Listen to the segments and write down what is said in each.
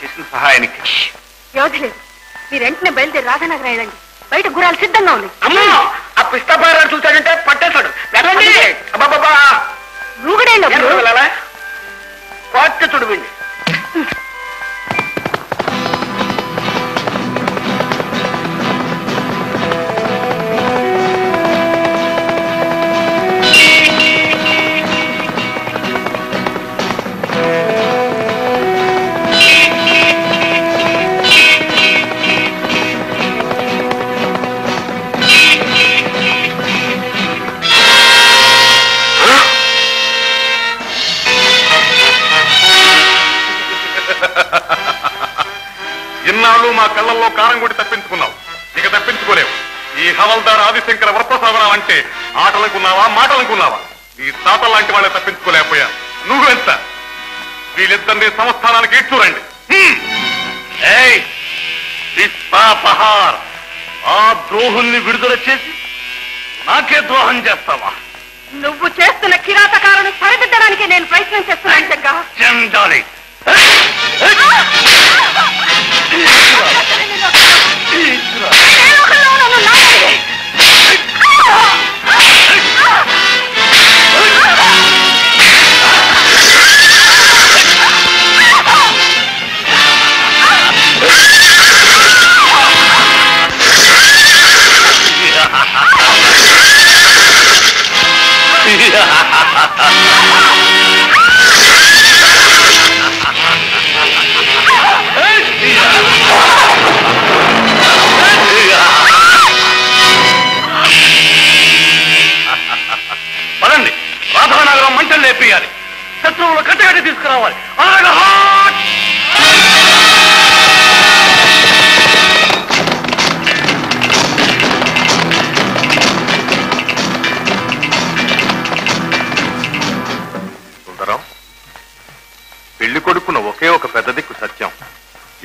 చేసిన సహాయానికి. వ్యవధి లేదు, మీరు వెంటనే బయలుదేరి రాధానగరం వెళ్ళండి. బయట గుర్రాలు సిద్ధంగా ఉన్నాయి. అమ్మో, ఆ పిస్తాపారాలు చూశాడంటే పట్టేశాడు. నువ్వు కూడా వెళ్ళాలా? పార్టీ చుడిపిండి. ఇన్నాళ్ళు మా కళ్ళల్లో కారం కొట్టి తప్పించుకున్నావు, ఇక తప్పించుకోలేవు. ఈ హవల్దార్ ఆదిశంకర వర్తసాధనం అంటే ఆటలనుకున్నావా, మాటలనుకున్నావా? ఈ తాత లాంటి వాళ్ళే తప్పించుకోలేకపోయాను. నువ్వెంత? వీళ్ళిద్దరినీ సంస్థానానికి ఇచ్చురండి. ఆ ద్రోహుల్ని విడుదల చేసి నాకే ద్రోహం చేస్తావా? నువ్వు చేస్తున్న కిరాతకాలను సరిదిద్దడానికి నేను ప్రయత్నం చేస్తున్నాను. చండాలి. పదండి, రాధానగరం మంటలు లేపేయాలి, శత్రువులు కట్టగట్టి తీసుకురావాలి. సుందరం, పెళ్లి కొడుకున్న ఒకే ఒక పెద్ద దిక్కు సత్యం.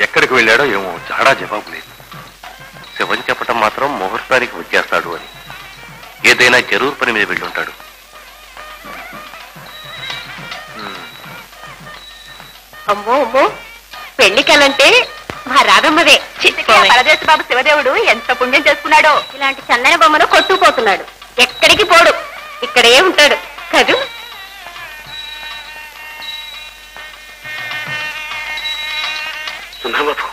ఎక్కడికి వెళ్ళాడో ఏమో చాడా జవాబు లేదు. శివం చెప్పటం మాత్రం ముహూర్తానికి వచ్చేస్తాడు అని. ఏదైనా జరూరు పని మీద వెళ్ళుంటాడు. అమ్మో అమ్మో, పెళ్లికెళ్ళంటే మా రాధమ్మదే. పరదేశ బాబు శివదేవుడు ఎంత పుణ్యం చేసుకున్నాడో. ఇలాంటి చందన బొమ్మను కొట్టుకుపోతున్నాడు. ఎక్కడికి పోడు, ఇక్కడే ఉంటాడు కదూ. సుందరబాబు,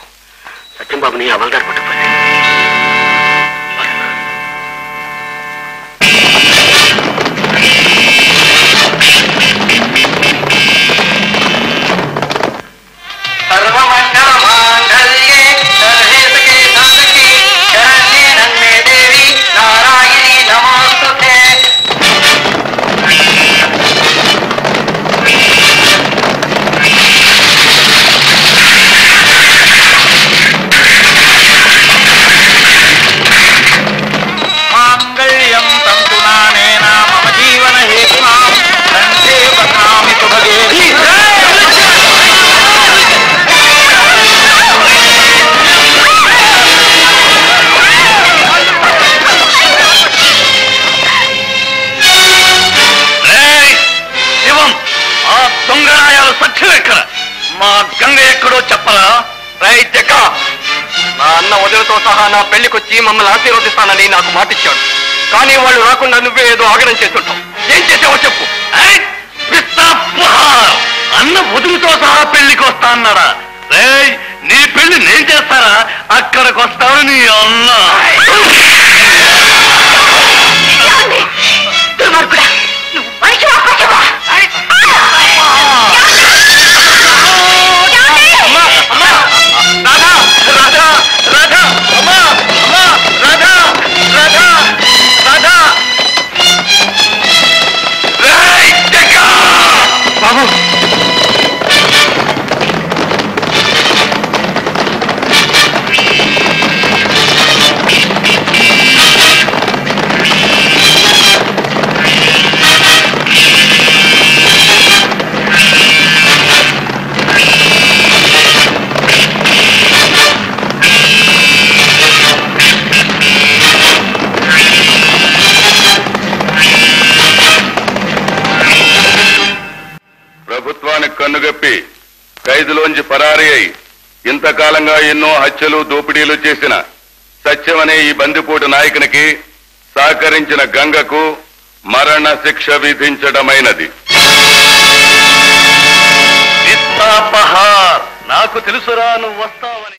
సత్యంబాబుని అమల్దారు పట్టుకుపోయి సహా నా పెళ్లికొచ్చి మమ్మల్ని ఆశీర్వదిస్తానని నాకు మాటిచ్చాడు. కానీ వాళ్ళు రాకుండా నువ్వే ఏదో ఆగడం చేస్తుంటావు. ఏం చేసావో చెప్పు. అన్న వదులుతో సహా పెళ్లికి వస్తా అన్నాడా? నీ పెళ్లి నేను చేస్తారా? అక్కడికి వస్తాను నీ అన్న. ప్రభుత్వానికి కన్నుగప్పి ఖైదులోంచి పరారీ అయి ఇంతకాలంగా ఎన్నో హత్యలు దోపిడీలు చేసిన సత్యం అనే ఈ బందిపోటు నాయకునికి సహకరించిన గంగకు మరణ శిక్ష విధించడమైనది. నాకు తెలుసురా, నువ్వు వస్తావు.